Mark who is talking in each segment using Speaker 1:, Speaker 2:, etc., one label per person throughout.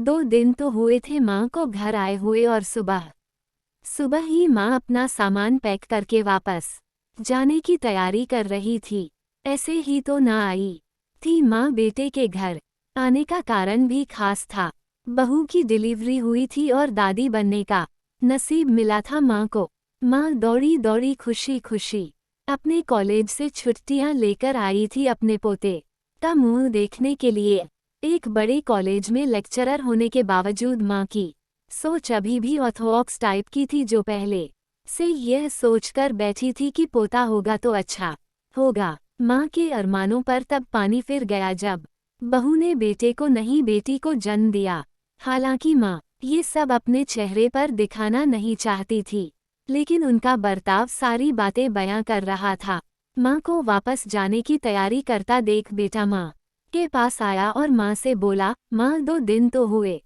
Speaker 1: 2 दिन तो हुए थे माँ को घर आए हुए और सुबह सुबह ही माँ अपना सामान पैक करके वापस जाने की तैयारी कर रही थी। ऐसे ही तो ना आई थी माँ बेटे के घर। आने का कारण भी खास था। बहू की डिलीवरी हुई थी और दादी बनने का नसीब मिला था माँ को। माँ दौड़ी दौड़ी खुशी खुशी अपने कॉलेज से छुट्टियां लेकर आई थी अपने पोते का मुंह देखने के लिए। एक बड़े कॉलेज में लेक्चरर होने के बावजूद माँ की सोच अभी भी ऑर्थोडॉक्स टाइप की थी, जो पहले से यह सोचकर बैठी थी कि पोता होगा तो अच्छा होगा। माँ के अरमानों पर तब पानी फिर गया जब बहू ने बेटे को नहीं बेटी को जन्म दिया। हालांकि माँ ये सब अपने चेहरे पर दिखाना नहीं चाहती थी, लेकिन उनका बर्ताव सारी बातें बयां कर रहा था। माँ को वापस जाने की तैयारी करता देख बेटा माँ के पास आया और माँ से बोला, माँ 2 दिन तो हुए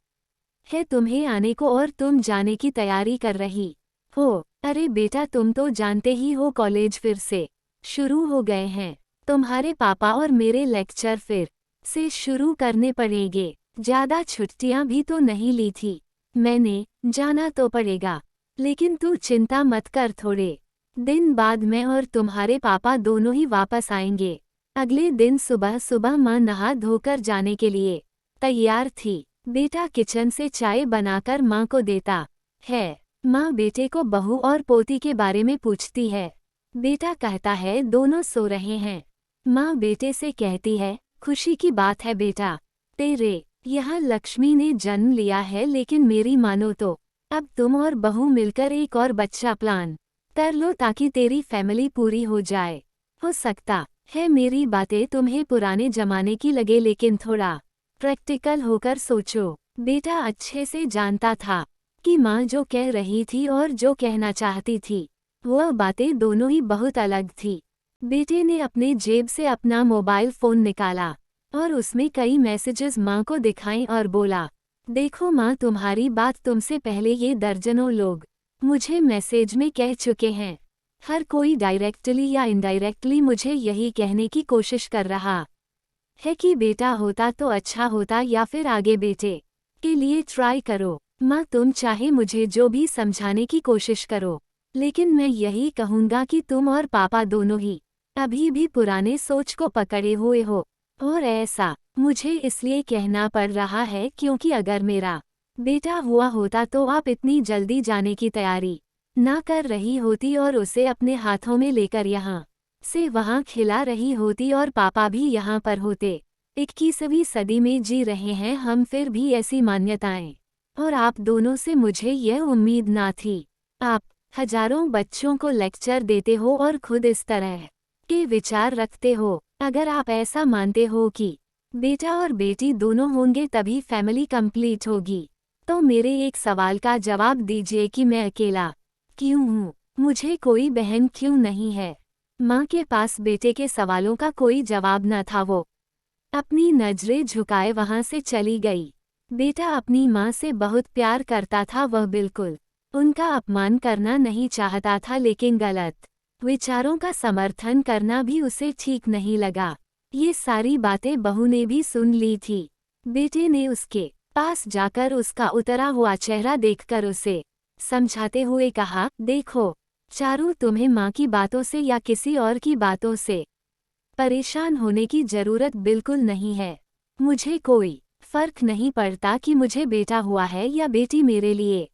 Speaker 1: है तुम्हें आने को और तुम जाने की तैयारी कर रही हो। अरे बेटा तुम तो जानते ही हो कॉलेज फिर से शुरू हो गए हैं। तुम्हारे पापा और मेरे लेक्चर फिर से शुरू करने पड़ेंगे। ज़्यादा छुट्टियां भी तो नहीं ली थी मैंने, जाना तो पड़ेगा। लेकिन तू चिंता मत कर, थोड़े दिन बाद मैं और तुम्हारे पापा दोनों ही वापस आएंगे। अगले दिन सुबह सुबह माँ नहा धोकर जाने के लिए तैयार थी। बेटा किचन से चाय बनाकर माँ को देता है। माँ बेटे को बहू और पोती के बारे में पूछती है। बेटा कहता है दोनों सो रहे हैं। माँ बेटे से कहती है, खुशी की बात है बेटा, तेरे यहाँ लक्ष्मी ने जन्म लिया है, लेकिन मेरी मानो तो अब तुम और बहू मिलकर एक और बच्चा प्लान कर लो ताकि तेरी फैमिली पूरी हो जाए। हो सकता है मेरी बातें तुम्हें पुराने जमाने की लगे, लेकिन थोड़ा प्रैक्टिकल होकर सोचो। बेटा अच्छे से जानता था कि माँ जो कह रही थी और जो कहना चाहती थी वह बातें दोनों ही बहुत अलग थी। बेटे ने अपने जेब से अपना मोबाइल फ़ोन निकाला और उसमें कई मैसेजेस माँ को दिखाएं और बोला, देखो माँ तुम्हारी बात तुमसे पहले ये दर्जनों लोग मुझे मैसेज में कह चुके हैं। हर कोई डायरेक्टली या इनडायरेक्टली मुझे यही कहने की कोशिश कर रहा है कि बेटा होता तो अच्छा होता, या फिर आगे बेटे के लिए ट्राई करो। माँ तुम चाहे मुझे जो भी समझाने की कोशिश करो, लेकिन मैं यही कहूँगा कि तुम और पापा दोनों ही अभी भी पुराने सोच को पकड़े हुए हो। और ऐसा मुझे इसलिए कहना पड़ रहा है क्योंकि अगर मेरा बेटा हुआ होता तो आप इतनी जल्दी जाने की तैयारी ना कर रही होती और उसे अपने हाथों में लेकर यहाँ से वहाँ खिला रही होती और पापा भी यहाँ पर होते। 21वीं सदी में जी रहे हैं हम, फिर भी ऐसी मान्यताएं और आप दोनों से मुझे यह उम्मीद ना थी। आप हजारों बच्चों को लेक्चर देते हो और खुद इस तरह के विचार रखते हो। अगर आप ऐसा मानते हो कि बेटा और बेटी दोनों होंगे तभी फैमिली कंप्लीट होगी, तो मेरे एक सवाल का जवाब दीजिए कि मैं अकेला क्यों हूँ? मुझे कोई बहन क्यों नहीं है? माँ के पास बेटे के सवालों का कोई जवाब न था। वो अपनी नजरें झुकाए वहां से चली गई। बेटा अपनी माँ से बहुत प्यार करता था, वह बिल्कुल उनका अपमान करना नहीं चाहता था, लेकिन गलत विचारों का समर्थन करना भी उसे ठीक नहीं लगा। ये सारी बातें बहू ने भी सुन ली थी। बेटे ने उसके पास जाकर उसका उतरा हुआ चेहरा देखकर उसे समझाते हुए कहा, देखो चारू, तुम्हें माँ की बातों से या किसी और की बातों से परेशान होने की जरूरत बिल्कुल नहीं है। मुझे कोई फर्क नहीं पड़ता कि मुझे बेटा हुआ है या बेटी, मेरे लिए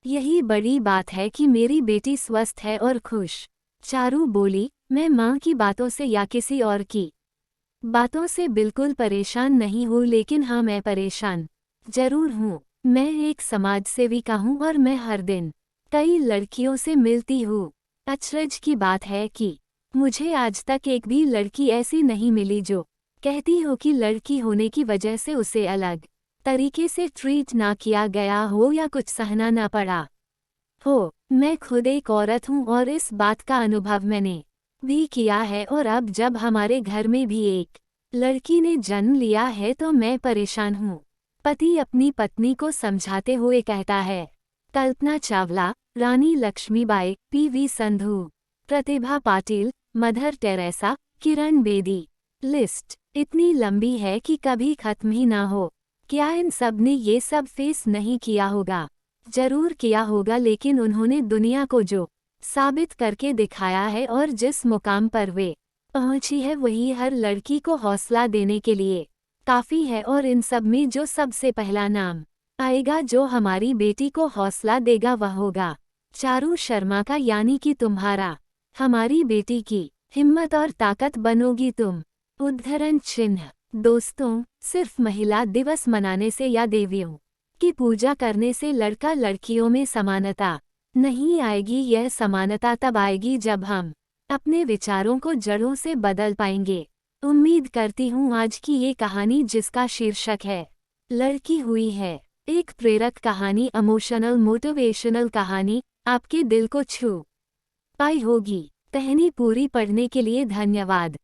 Speaker 1: यही बड़ी बात है कि मेरी बेटी स्वस्थ है और खुश। चारू बोली, मैं माँ की बातों से या किसी और की बातों से बिल्कुल परेशान नहीं हूँ, लेकिन हाँ मैं परेशान जरूर हूँ। मैं एक समाज सेविका हूँ और मैं हर दिन कई लड़कियों से मिलती हूँ। अचरज की बात है कि मुझे आज तक एक भी लड़की ऐसी नहीं मिली जो कहती हो कि लड़की होने की वजह से उसे अलग तरीके से ट्रीट ना किया गया हो या कुछ सहना ना पड़ा हो। मैं खुद एक औरत हूँ और इस बात का अनुभव मैंने भी किया है, और अब जब हमारे घर में भी एक लड़की ने जन्म लिया है तो मैं परेशान हूँ। पति अपनी पत्नी को समझाते हुए कहता है। कल्पना चावला, रानी Lakshmibai, PV Sandhu, Pratibha Patil, mother Teresa, Kiran Bedi. List इतनी लंबी है कि कभी खत्म ही ना हो। क्या इन सब ने ये सब फेस नहीं किया होगा? जरूर किया होगा, लेकिन उन्होंने दुनिया को जो साबित करके दिखाया है और जिस मुकाम पर वे पहुंची है वही हर लड़की को हौसला देने के लिए काफ़ी है। और इन सब में जो सबसे पहला नाम आएगा जो हमारी बेटी को हौसला देगा वह होगा चारू शर्मा का, यानी कि तुम्हारा। हमारी बेटी की हिम्मत और ताकत बनोगी तुम। उद्धरण चिन्ह। दोस्तों, सिर्फ महिला दिवस मनाने से या देवियों की पूजा करने से लड़का लड़कियों में समानता नहीं आएगी। यह समानता तब आएगी जब हम अपने विचारों को जड़ों से बदल पाएंगे। उम्मीद करती हूँ आज की ये कहानी, जिसका शीर्षक है लड़की हुई है, एक प्रेरक कहानी, इमोशनल मोटिवेशनल कहानी, आपके दिल को छू पाई होगी। कहानी पूरी पढ़ने के लिए धन्यवाद।